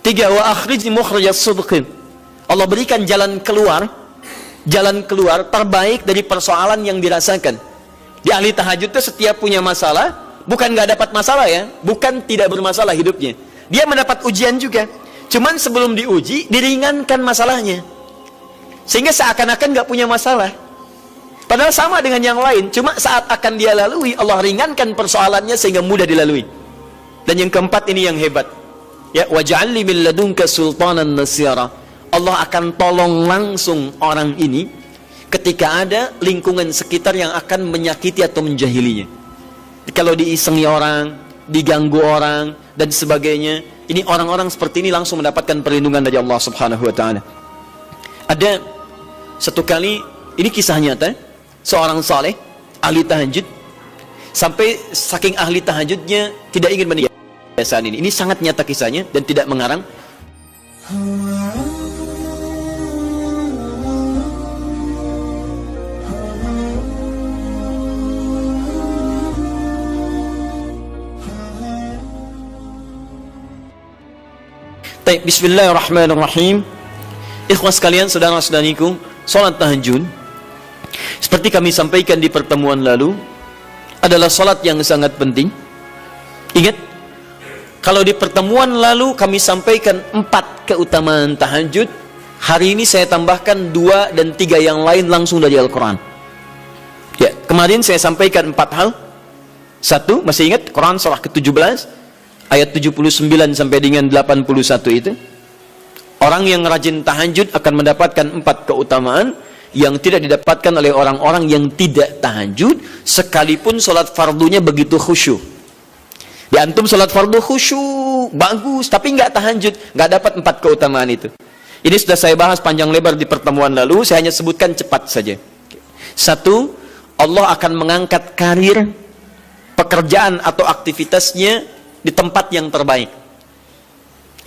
Tiga, wa akhrij mukhrijas sidqin. Allah berikan jalan keluar terbaik dari persoalan yang dirasakan. Di ahli tahajud itu setiap punya masalah, bukan nggak dapat masalah ya, bukan tidak bermasalah hidupnya. Dia mendapat ujian juga. Cuman sebelum diuji, diringankan masalahnya. Sehingga seakan-akan nggak punya masalah. Padahal sama dengan yang lain, cuma saat akan dia lalui, Allah ringankan persoalannya sehingga mudah dilalui. Dan yang keempat ini yang hebat. Ya, waj'alni min ladunka sultanan nasyara. Allah akan tolong langsung orang ini ketika ada lingkungan sekitar yang akan menyakiti atau menjahilinya. Kalau diisengi orang, diganggu orang dan sebagainya, ini orang-orang seperti ini langsung mendapatkan perlindungan dari Allah Subhanahu wa taala. Ada satu kali, ini kisah nyata, seorang saleh ahli tahajud sampai saking ahli tahajudnya tidak ingin meninggal. Ini sangat nyata kisahnya dan tidak mengarang. Bismillahirrahmanirrahim. Ikhwas sekalian, saudara-saudariku, salat tahajud seperti kami sampaikan di pertemuan lalu adalah salat yang sangat penting. Ingat, kalau di pertemuan lalu kami sampaikan 4 keutamaan tahajud, hari ini saya tambahkan 2 dan 3 yang lain langsung dari Al-Quran. Ya, kemarin saya sampaikan 4 hal. 1, masih ingat Quran surah ke-17 ayat 79 sampai dengan 81 itu. Orang yang rajin tahajud akan mendapatkan 4 keutamaan yang tidak didapatkan oleh orang-orang yang tidak tahajud, sekalipun sholat fardunya begitu khusyuk. Di antum sholat fardu khusyuk, bagus, tapi nggak tahajud, nggak dapat 4 keutamaan itu. Ini sudah saya bahas panjang lebar di pertemuan lalu, saya hanya sebutkan cepat saja. 1, Allah akan mengangkat karir, pekerjaan atau aktivitasnya di tempat yang terbaik.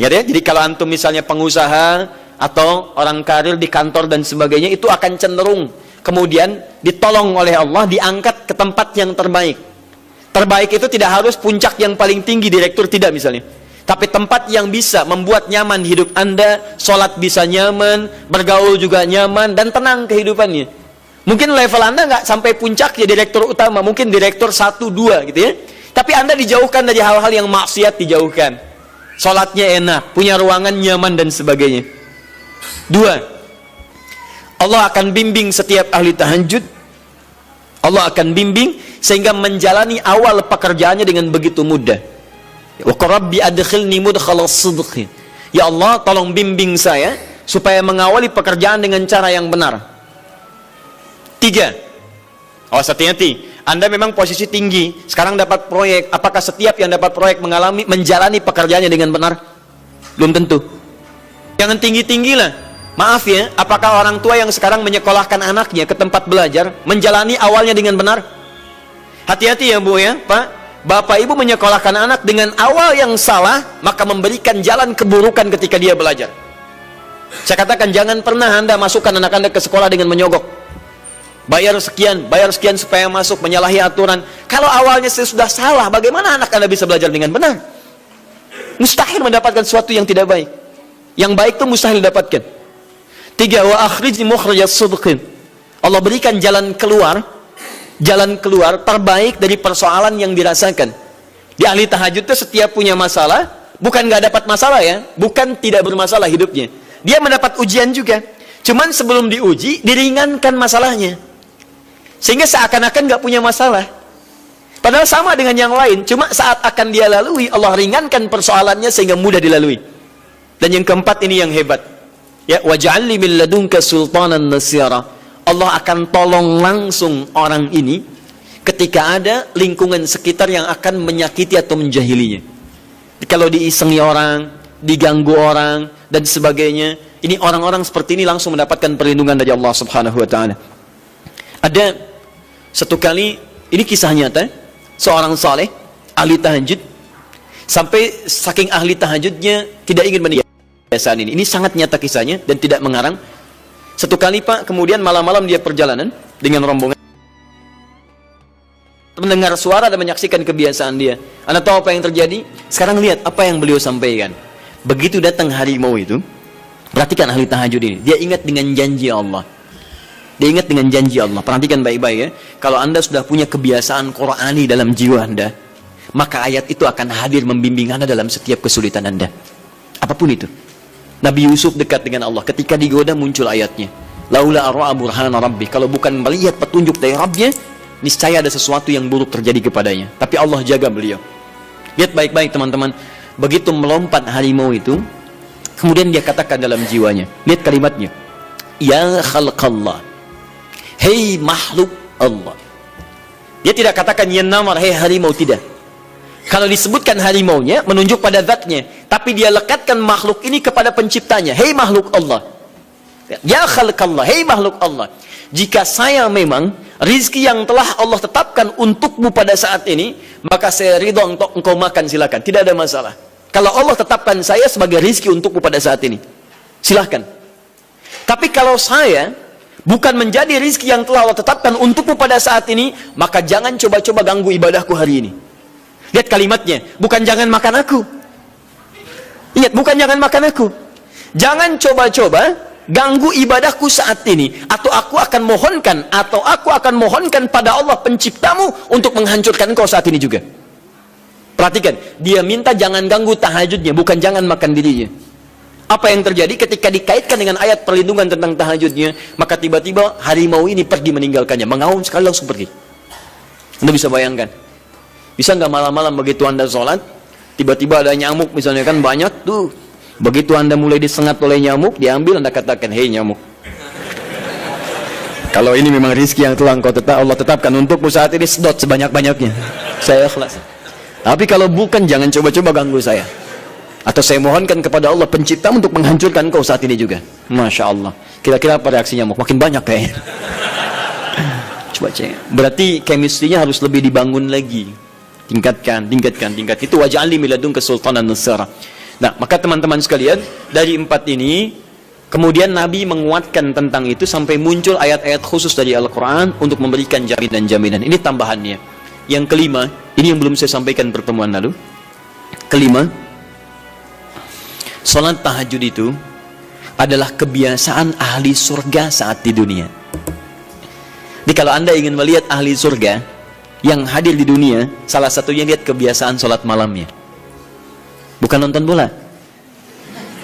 Ya deh, jadi kalau antum misalnya pengusaha atau orang karir di kantor dan sebagainya, itu akan cenderung kemudian ditolong oleh Allah, diangkat ke tempat yang terbaik. Terbaik itu tidak harus puncak yang paling tinggi, direktur, tidak misalnya. Tapi tempat yang bisa membuat nyaman hidup Anda, sholat bisa nyaman, bergaul juga nyaman, dan tenang kehidupannya. Mungkin level Anda nggak sampai puncak ya direktur utama, mungkin direktur 1, 2 gitu ya. Tapi Anda dijauhkan dari hal-hal yang maksiat, dijauhkan. Sholatnya enak, punya ruangan nyaman dan sebagainya. 2, Allah akan bimbing setiap ahli tahajud. Allah akan bimbing sehingga menjalani awal pekerjaannya dengan begitu mudah. Wa rabbi adkhilni mudkhalas sidqin. Ya Allah, tolong bimbing saya supaya mengawali pekerjaan dengan cara yang benar. 3, awas hati-hati. Anda memang posisi tinggi, sekarang dapat proyek. Apakah setiap yang dapat proyek menjalani pekerjaannya dengan benar? Belum tentu. Jangan tinggi-tinggi lah. Maaf ya, apakah orang tua yang sekarang menyekolahkan anaknya ke tempat belajar menjalani awalnya dengan benar? Hati-hati ya Bu ya, Pak. Bapak Ibu menyekolahkan anak dengan awal yang salah, maka memberikan jalan keburukan ketika dia belajar. Saya katakan, jangan pernah Anda masukkan anak Anda ke sekolah dengan menyogok. Bayar sekian supaya masuk, menyalahi aturan. Kalau awalnya sudah salah, bagaimana anak Anda bisa belajar dengan benar? Mustahil mendapatkan sesuatu yang tidak baik. Yang baik itu mustahil didapatkan. 3, wa akhrij mukhrijas sidqin. Allah berikan jalan keluar terbaik dari persoalan yang dirasakan. Di ahli tahajud itu setiap punya masalah, bukan nggak dapat masalah ya, bukan tidak bermasalah hidupnya. Dia mendapat ujian juga. Cuman sebelum diuji, diringankan masalahnya. Sehingga seakan-akan nggak punya masalah. Padahal sama dengan yang lain, cuma saat akan dia lalui, Allah ringankan persoalannya sehingga mudah dilalui. Dan yang keempat ini yang hebat. Ya, waj'alni min ladunka sultanan nasyara. Allah akan tolong langsung orang ini ketika ada lingkungan sekitar yang akan menyakiti atau menjahilinya. Kalau diisengi orang, diganggu orang dan sebagainya, ini orang-orang seperti ini langsung mendapatkan perlindungan dari Allah Subhanahu wa taala. Ada satu kali, ini kisah nyata, seorang saleh ahli tahajud sampai saking ahli tahajudnya tidak ingin meninggal. Ini sangat nyata kisahnya dan tidak mengarang. Satu kali Pak, kemudian malam-malam dia perjalanan dengan rombongan, mendengar suara dan menyaksikan kebiasaan dia. Anda tahu apa yang terjadi? Sekarang lihat apa yang beliau sampaikan. Begitu datang harimau itu, perhatikan ahli tahajud ini, dia ingat dengan janji Allah. Dia ingat dengan janji Allah. Perhatikan baik-baik ya. Kalau Anda sudah punya kebiasaan Qur'ani dalam jiwa Anda, maka ayat itu akan hadir membimbing Anda dalam setiap kesulitan Anda. Apapun itu. Nabi Yusuf dekat dengan Allah. Ketika digoda muncul ayatnya. Laula arra'a burhana rabbi. Kalau bukan melihat petunjuk dari Rabbnya, niscaya ada sesuatu yang buruk terjadi kepadanya. Tapi Allah jaga beliau. Lihat baik-baik teman-teman. Begitu melompat harimau itu, kemudian dia katakan dalam jiwanya. Lihat kalimatnya. Ya khalqallah. Hei makhluk Allah. Dia tidak katakan ya namar, hei harimau, tidak. Kalau disebutkan harimaunya, menunjuk pada zatnya. Tapi dia lekatkan makhluk ini kepada penciptanya. Hei makhluk Allah. Ya khalqallah, hei makhluk Allah. Jika saya memang rizki yang telah Allah tetapkan untukmu pada saat ini, maka saya ridho untuk engkau makan, silakan. Tidak ada masalah. Kalau Allah tetapkan saya sebagai rizki untukmu pada saat ini, silahkan. Tapi kalau saya bukan menjadi rizki yang telah Allah tetapkan untukmu pada saat ini, maka jangan coba-coba ganggu ibadahku hari ini. Lihat kalimatnya, bukan jangan makan aku. Lihat, bukan jangan makan aku. Jangan coba-coba ganggu ibadahku saat ini, atau aku akan mohonkan pada Allah penciptamu untuk menghancurkan engkau saat ini juga. Perhatikan, dia minta jangan ganggu tahajudnya, bukan jangan makan dirinya. Apa yang terjadi ketika dikaitkan dengan ayat perlindungan tentang tahajudnya, maka tiba-tiba harimau ini pergi meninggalkannya, mengaum sekali langsung pergi. Anda bisa bayangkan, bisa nggak malam-malam begitu Anda sholat, tiba-tiba ada nyamuk misalnya, kan banyak tuh. Begitu Anda mulai disengat oleh nyamuk, diambil, Anda katakan, hei nyamuk, kalau ini memang rizki yang telah Allah tetapkan untukmu saat ini, sedot sebanyak-banyaknya, saya ikhlas. Tapi kalau bukan, jangan coba-coba ganggu saya. Atau saya mohonkan kepada Allah pencipta untuk menghancurkan kau saat ini juga. Masya Allah. Kira-kira apa reaksi nyamuk? Makin banyak kayaknya. Coba cek. Berarti chemistry-nya harus lebih dibangun lagi. Tingkatkan. Itu waj'alni min ladunka sultanan nasara. Nah, maka teman-teman sekalian, dari 4 ini, kemudian Nabi menguatkan tentang itu sampai muncul ayat-ayat khusus dari Al-Quran untuk memberikan jaminan-jaminan. Ini tambahannya. Yang kelima, ini yang belum saya sampaikan pertemuan lalu. Kelima, salat tahajud itu adalah kebiasaan ahli surga saat di dunia. Jadi kalau Anda ingin melihat ahli surga yang hadir di dunia, salah satunya lihat kebiasaan salat malamnya. Bukan nonton bola.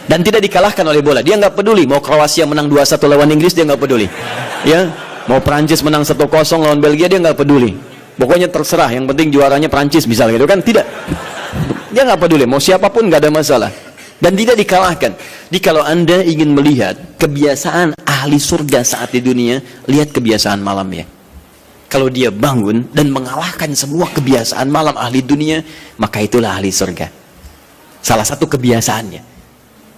Dan tidak dikalahkan oleh bola. Dia nggak peduli mau Kroasia menang 2-1 lawan Inggris, dia nggak peduli. Ya, mau Prancis menang 1-0 lawan Belgia, dia nggak peduli. Pokoknya terserah, yang penting juaranya Prancis misalnya gitu kan. Tidak. Dia nggak peduli, mau siapapun nggak ada masalah. Dan tidak dikalahkan. Jadi kalau Anda ingin melihat kebiasaan ahli surga saat di dunia, lihat kebiasaan malamnya. Kalau dia bangun dan mengalahkan semua kebiasaan malam ahli dunia, maka itulah ahli surga. Salah satu kebiasaannya.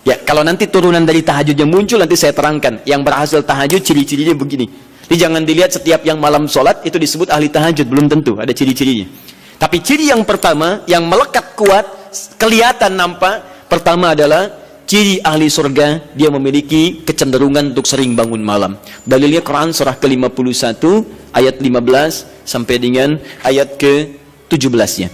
Ya, kalau nanti turunan dari tahajud yang muncul, nanti saya terangkan. Yang berhasil tahajud, ciri-cirinya begini. Jadi jangan dilihat setiap yang malam sholat, itu disebut ahli tahajud. Belum tentu, ada ciri-cirinya. Tapi ciri yang pertama, yang melekat kuat, kelihatan nampak, pertama adalah ciri ahli surga, dia memiliki kecenderungan untuk sering bangun malam. Dalilnya Quran surah ke-51 ayat 15 sampai dengan ayat ke-17-nya.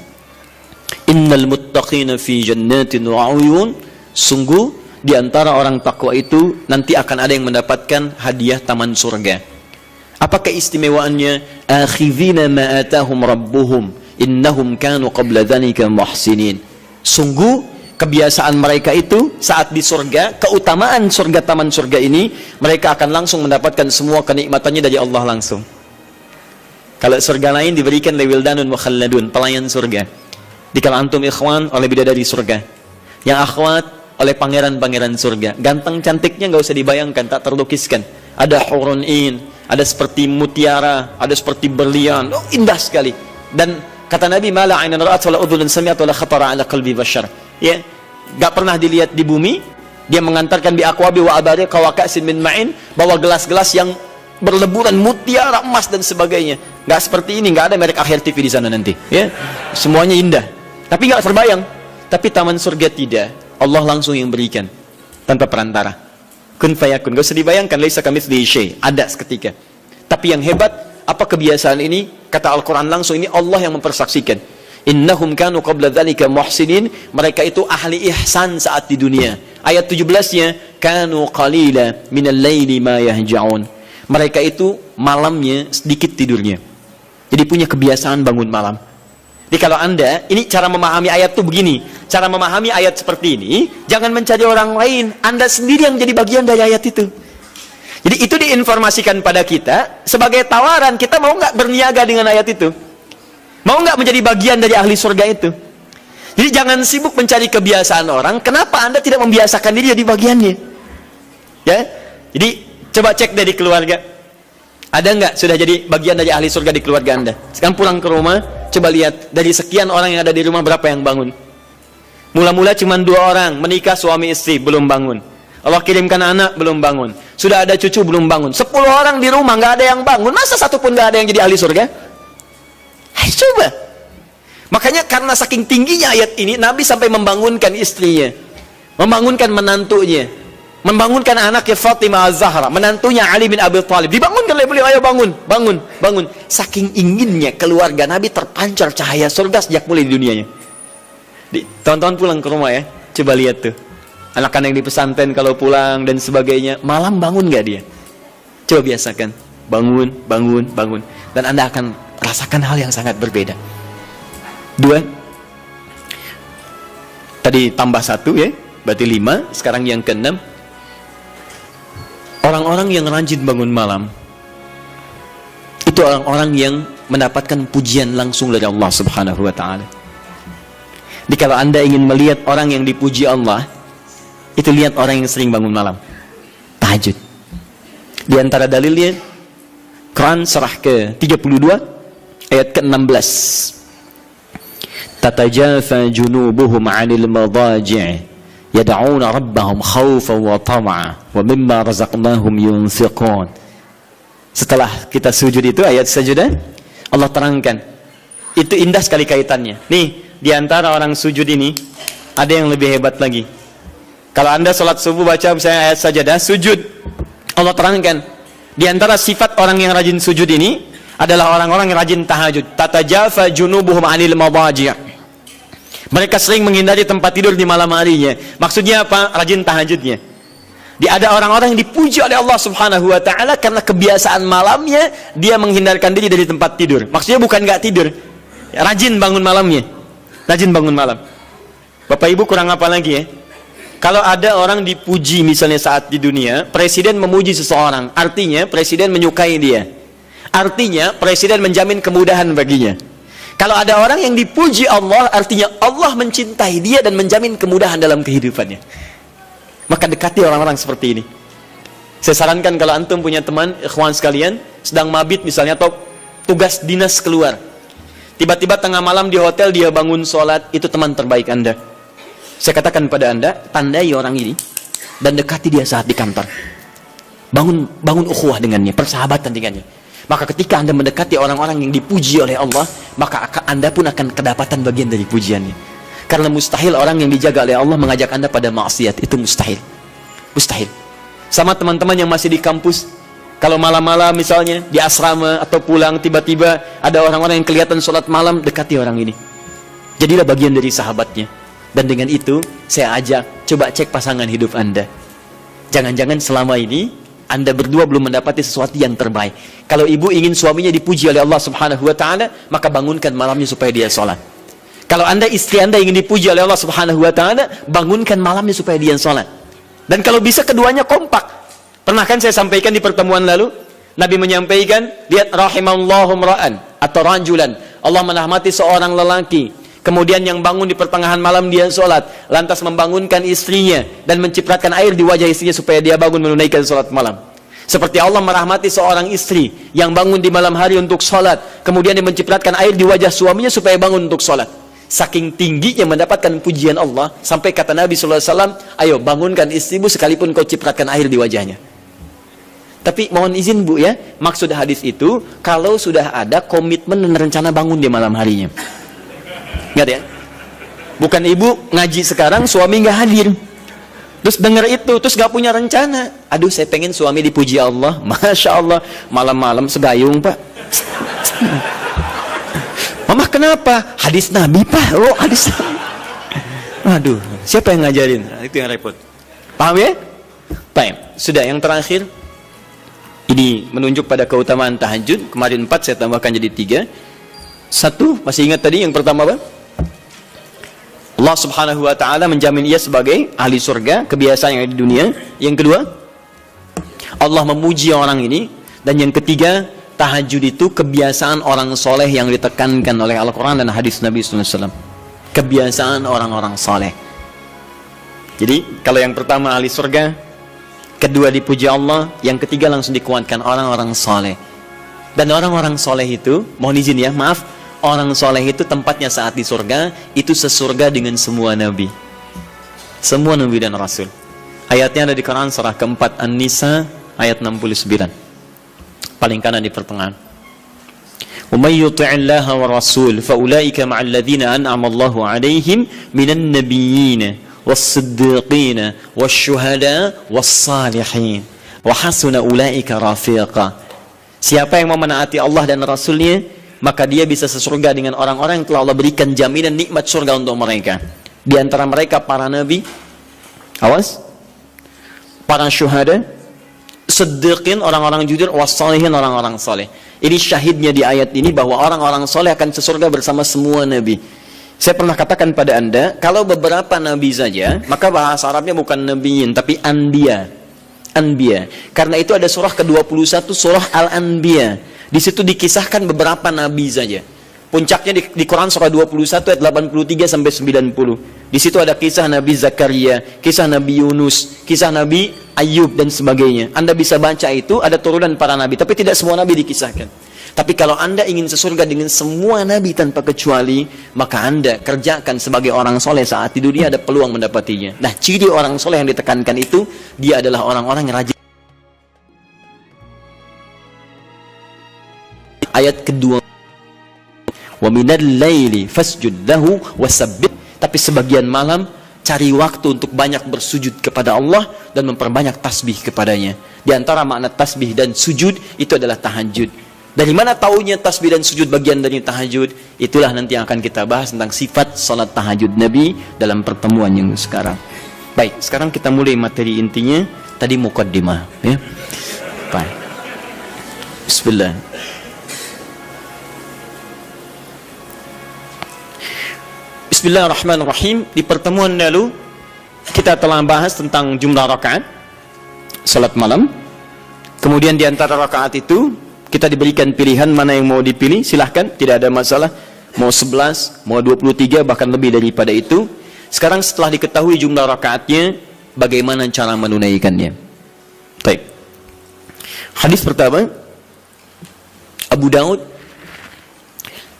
Innal muttaqina fi jannatin wa 'uyun. Sungguh di antara orang takwa itu nanti akan ada yang mendapatkan hadiah taman surga. Apa keistimewaannya? Akhidhina ma atahum rabbuhum innahum kanu qabla dzalika muhsinin. Sungguh kebiasaan mereka itu saat di surga, keutamaan surga, taman surga ini, mereka akan langsung mendapatkan semua kenikmatannya dari Allah langsung. Kalau surga lain diberikan lewildanun mukhalladun, pelayan surga. Di kalau antum ikhwan oleh bidadari surga, yang akhwat oleh pangeran-pangeran surga. Ganteng cantiknya nggak usah dibayangkan, tak terlukiskan. Ada hurun in, ada seperti mutiara, ada seperti berlian, indah sekali. Dan kata Nabi, mala ainan ra'at wala udhun sami'at wala khatara ala qalbi bashar. Ya, nggak pernah dilihat di bumi. Dia mengantarkan bi aqwabi wa abari qawaqasin min ma'in, bawa gelas-gelas yang berleburan mutiara, emas dan sebagainya. Nggak seperti ini, nggak ada merek Akhir TV di sana nanti. Ya, semuanya indah. Tapi nggak terbayang. Tapi taman surga tidak. Allah langsung yang berikan tanpa perantara. Kun fayakun. Gak usah dibayangkan. Laisa kamitslihi syai'. Ada seketika. Tapi yang hebat, apa kebiasaan ini? Kata Al-Quran langsung, ini Allah yang mempersaksikan. Innahum kanu qabla dzalika muhsinin, mereka itu ahli ihsan saat di dunia. Ayat 17-nya, kanu qalila minal laili ma yahja'un. Mereka itu malamnya sedikit tidurnya. Jadi punya kebiasaan bangun malam. Jadi kalau Anda, ini cara memahami ayat itu begini. Cara memahami ayat seperti ini, jangan mencari orang lain. Anda sendiri yang jadi bagian dari ayat itu. Jadi itu diinformasikan pada kita sebagai tawaran, kita mau nggak berniaga dengan ayat itu? Mau nggak menjadi bagian dari ahli surga itu? Jadi jangan sibuk mencari kebiasaan orang. Kenapa Anda tidak membiasakan diri jadi bagiannya? Ya, jadi coba cek dari keluarga. Ada nggak sudah jadi bagian dari ahli surga di keluarga Anda? Sekarang pulang ke rumah, coba lihat dari sekian orang yang ada di rumah berapa yang bangun? Mula-mula cuma 2 orang menikah suami istri belum bangun. Allah kirimkan anak belum bangun. Sudah ada cucu belum bangun. 10 orang di rumah nggak ada yang bangun. Masa satu pun nggak ada yang jadi ahli surga? Ayo coba. Makanya karena saking tingginya ayat ini, Nabi sampai membangunkan istrinya, membangunkan menantunya, membangunkan anaknya Fatimah Az-Zahra, menantunya Ali bin Abi Thalib. Dibangunkan oleh beliau, ayo bangun, bangun, bangun. Saking inginnya keluarga Nabi terpancar cahaya surga sejak mulai di dunianya. Tonton pulang ke rumah ya, coba lihat tuh. Anak-anak yang di pesantren kalau pulang dan sebagainya, malam bangun nggak dia? Coba biasakan, bangun, bangun, bangun. Dan Anda akan rasakan hal yang sangat berbeda. 2. Tadi tambah 1 ya, berarti 5. Sekarang yang ke-6. Orang-orang yang rajin bangun malam, itu orang-orang yang mendapatkan pujian langsung dari Allah Subhanahu wa ta'ala. Jadi kalau Anda ingin melihat orang yang dipuji Allah, itu lihat orang yang sering bangun malam, tahajud. Di antara dalilnya, Quran surah ke-32 ayat ke-16. Tatajafa junubuhum 'anil madaji' yad'una rabbahum khaufan wa tama'a wa mimma razaqnahum yunfiqun. Setelah kita sujud itu ayat sajadah, Allah terangkan. Itu indah sekali kaitannya. Nih, di antara orang sujud ini ada yang lebih hebat lagi. Kalau Anda salat subuh baca misalnya ayat sajadah, sujud, Allah terangkan. Di antara sifat orang yang rajin sujud ini adalah orang-orang yang rajin tahajud. Tatajafa junubuhum 'anil madaji'. Mereka sering menghindari tempat tidur di malam harinya. Maksudnya apa? Rajin tahajudnya. Ada orang-orang yang dipuji oleh Allah Subhanahu wa ta'ala karena kebiasaan malamnya dia menghindarkan diri dari tempat tidur. Maksudnya bukan nggak tidur, rajin bangun malamnya. Rajin bangun malam. Bapak Ibu kurang apa lagi ya? Kalau ada orang dipuji misalnya saat di dunia, presiden memuji seseorang, artinya presiden menyukai dia. Artinya presiden menjamin kemudahan baginya. Kalau ada orang yang dipuji Allah, artinya Allah mencintai dia dan menjamin kemudahan dalam kehidupannya. Maka dekati orang-orang seperti ini. Saya sarankan kalau antum punya teman, ikhwan sekalian, sedang mabit misalnya atau tugas dinas keluar, tiba-tiba tengah malam di hotel dia bangun sholat, itu teman terbaik Anda. Saya katakan pada Anda, tandai orang ini dan dekati dia saat di kantor. Bangun ukhuwah dengannya, persahabatan dengannya. Maka ketika Anda mendekati orang-orang yang dipuji oleh Allah, maka Anda pun akan kedapatan bagian dari pujiannya. Karena mustahil orang yang dijaga oleh Allah mengajak Anda pada maksiat, itu mustahil. Mustahil. Sama teman-teman yang masih di kampus, kalau malam-malam misalnya di asrama atau pulang tiba-tiba ada orang-orang yang kelihatan sholat malam, dekati orang ini. Jadilah bagian dari sahabatnya. Dan dengan itu saya ajak, coba cek pasangan hidup Anda. Jangan-jangan selama ini Anda berdua belum mendapati sesuatu yang terbaik. Kalau ibu ingin suaminya dipuji oleh Allah Subhanahu wa ta'ala, maka bangunkan malamnya supaya dia sholat. Kalau Anda, istri Anda ingin dipuji oleh Allah Subhanahu wa ta'ala, bangunkan malamnya supaya dia sholat. Dan kalau bisa keduanya kompak. Pernah kan saya sampaikan di pertemuan lalu, Nabi menyampaikan, lihat rahimallahu ra'an atau rajulan, Allah merahmati seorang lelaki, kemudian yang bangun di pertengahan malam dia sholat, lantas membangunkan istrinya dan mencipratan air di wajah istrinya supaya dia bangun menunaikan sholat malam. Seperti Allah merahmati seorang istri yang bangun di malam hari untuk sholat, kemudian dia mencipratan air di wajah suaminya supaya bangun untuk sholat. Saking tingginya mendapatkan pujian Allah, sampai kata Nabi SAW, ayo bangunkan istrimu sekalipun kau cipratkan air di wajahnya. Tapi mohon izin Bu ya, maksud hadis itu kalau sudah ada komitmen dan rencana bangun di malam harinya. Ingat ya, bukan ibu ngaji sekarang suami nggak hadir, terus dengar itu terus nggak punya rencana. Aduh saya pengen suami dipuji Allah, masya Allah malam-malam segayung Pak. Mama kenapa? Hadis Nabi, Pak. Oh, hadis Nabi. Aduh, siapa yang ngajarin? Nah, itu yang repot. Paham ya? Baik, sudah yang terakhir. Ini menunjuk pada keutamaan tahajud. Kemarin 4, saya tambahkan jadi 3. 1, masih ingat tadi yang pertama apa? Allah subhanahu wa ta'ala menjamin ia sebagai ahli surga, kebiasaan yang ada di dunia. Yang kedua, Allah memuji orang ini. Dan yang ketiga, tahajud itu kebiasaan orang soleh yang ditekankan oleh Al-Quran dan hadis Nabi SAW. Kebiasaan orang-orang soleh. Jadi, kalau yang pertama ahli surga, kedua dipuji Allah, yang ketiga langsung dikuatkan orang-orang soleh. Dan orang-orang soleh itu, mohon izin ya, maaf, orang soleh itu tempatnya saat di surga, itu sesurga dengan semua nabi. Semua nabi dan rasul. Ayatnya ada di Quran surah keempat An-Nisa ayat 69. Paling kanan di pertengahan. Wa may yuti'illaha wa rasul fa ulaika ma'al ladzina an'ama Allahu 'alaihim minan nabiyyin was-siddiqin wasyuhada was-salihin wa hasuna ulaika rafiqa. Siapa yang memenaati Allah dan Rasulnya, maka dia bisa sesurga dengan orang-orang yang telah Allah berikan jaminan nikmat surga untuk mereka. Di antara mereka para nabi, awas, para syuhada, siddiqin, orang-orang jujur, wassalihin, orang-orang soleh. Ini syahidnya di ayat ini bahwa orang-orang soleh akan sesurga bersama semua nabi. Saya pernah katakan pada Anda, kalau beberapa nabi saja, maka bahasa Arabnya bukan nabiyin, tapi anbiya. Anbiya. Karena itu ada surah ke-21, surah Al-Anbiya. Di situ dikisahkan beberapa nabi saja. Puncaknya di Quran surah 21 ayat 83 sampai 90. Di situ ada kisah Nabi Zakaria, kisah Nabi Yunus, kisah Nabi Ayub dan sebagainya. Anda bisa baca itu, ada turunan para nabi, tapi tidak semua nabi dikisahkan. Tapi kalau Anda ingin sesurga dengan semua nabi tanpa kecuali, maka Anda kerjakan sebagai orang soleh saat di dunia, ada peluang mendapatinya. Nah, ciri orang soleh yang ditekankan itu, dia adalah orang-orang yang rajin. Ayat kedua, wa minal laili fasjud lahu wasabbih. Tapi sebagian malam cari waktu untuk banyak bersujud kepada Allah dan memperbanyak tasbih kepadanya. Di antara makna tasbih dan sujud itu adalah tahajud. Dari mana taunya tasbih dan sujud bagian dari tahajud? Itulah nanti yang akan kita bahas tentang sifat salat tahajud Nabi dalam pertemuan yang sekarang. Baik, sekarang kita mulai materi intinya. Tadi muqaddimah, ya. Baik. Bismillah. Bismillahirrahmanirrahim. Di pertemuan lalu kita telah bahas tentang jumlah rakaat salat malam. Kemudian di antara rakaat itu kita diberikan pilihan mana yang mau dipilih, silahkan, tidak ada masalah. Mau 11, mau 23, bahkan lebih daripada itu. Sekarang setelah diketahui jumlah rakaatnya, bagaimana cara menunaikannya? Baik. Hadis pertama, Abu Daud,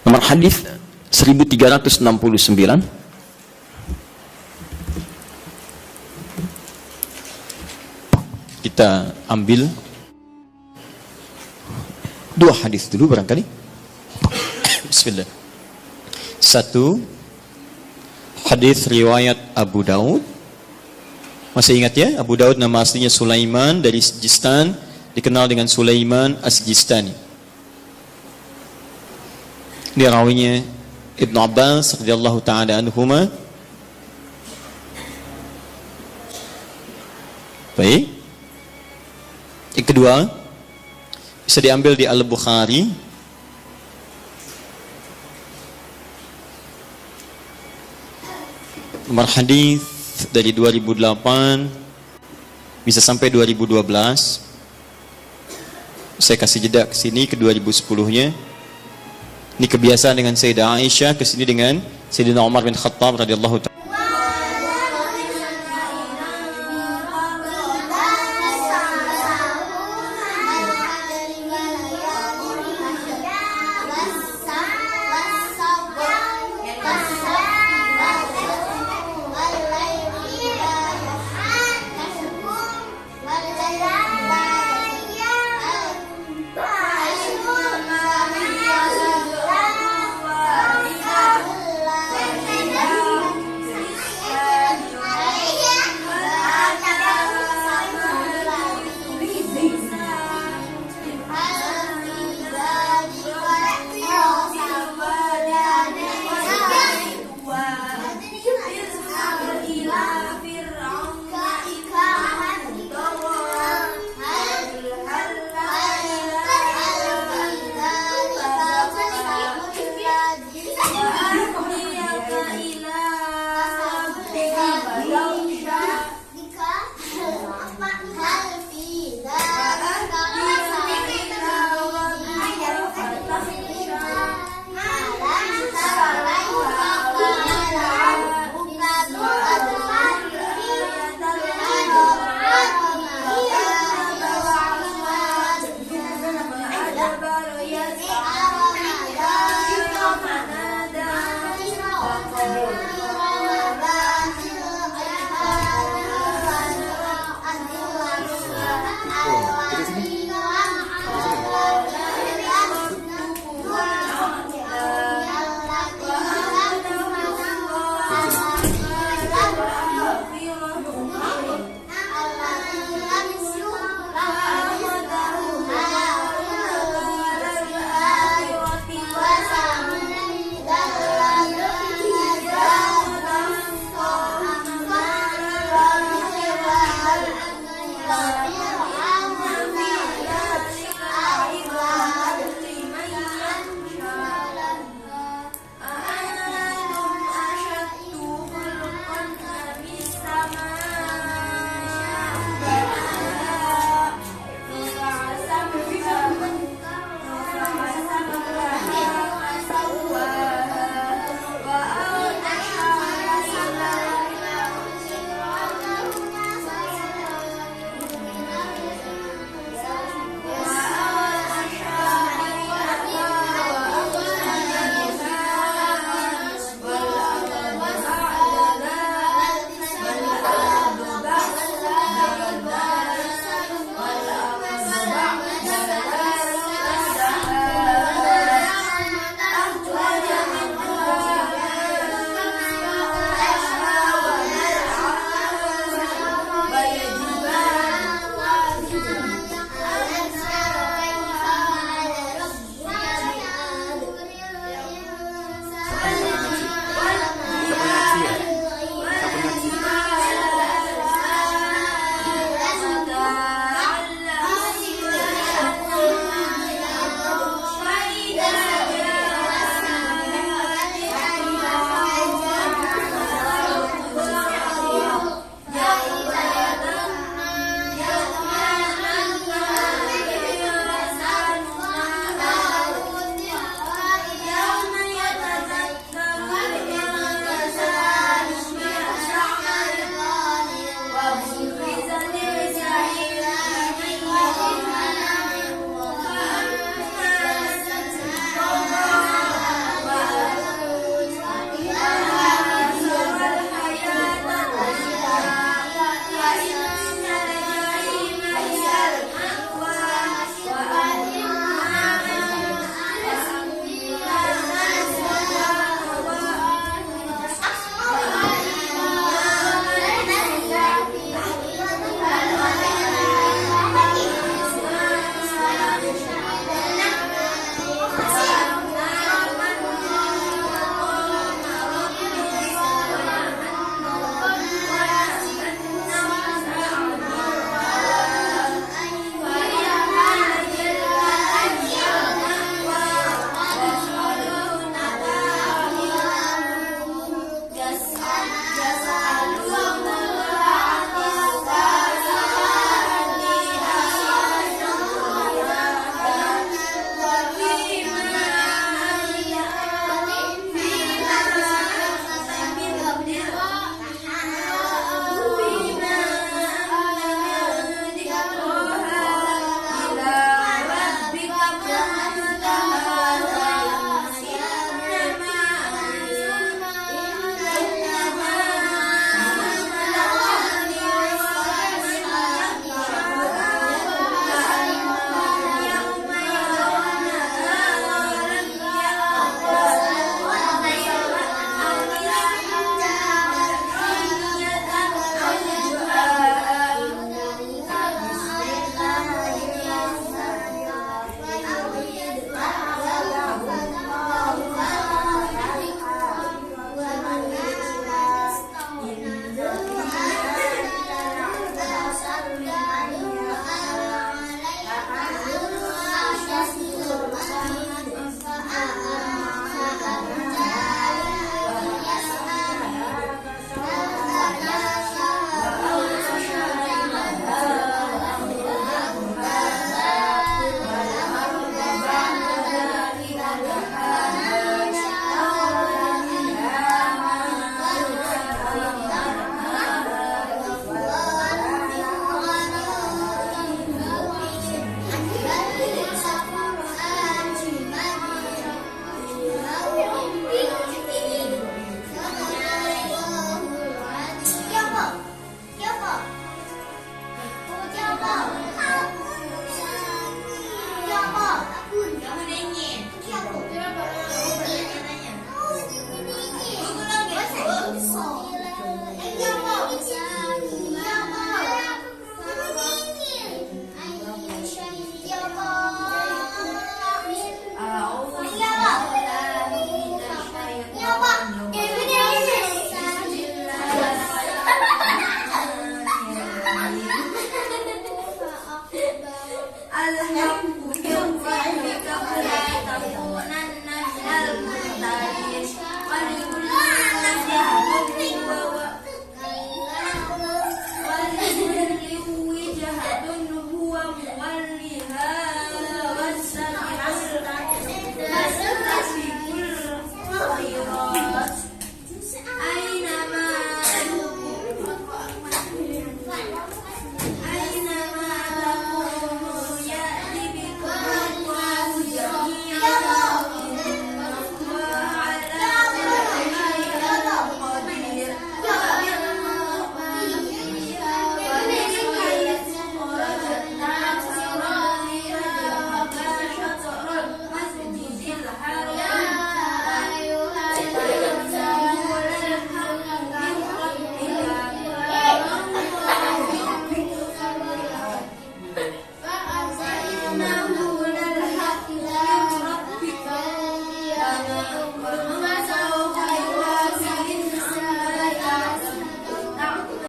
nomor hadis 1369. Kita ambil dua hadis dulu barangkali. Bismillah. Satu, hadis riwayat Abu Daud. Masih ingat ya? Abu Daud nama aslinya Sulaiman dari Sijistan, dikenal dengan Sulaiman As-Sijistani. Dia rawinya Ibnu Abbas radhiyallahu taala anhuma. Baik. Yang kedua, bisa diambil di Al-Bukhari. Nomor hadis dari 2008 bisa sampai 2012. Saya kasih jeda ke sini ke 2010-nya. Ini kebiasaan dengan Sayyidah Aisyah, ke sini dengan Sayyidina Umar bin Khattab radhiyallahu ta'ala.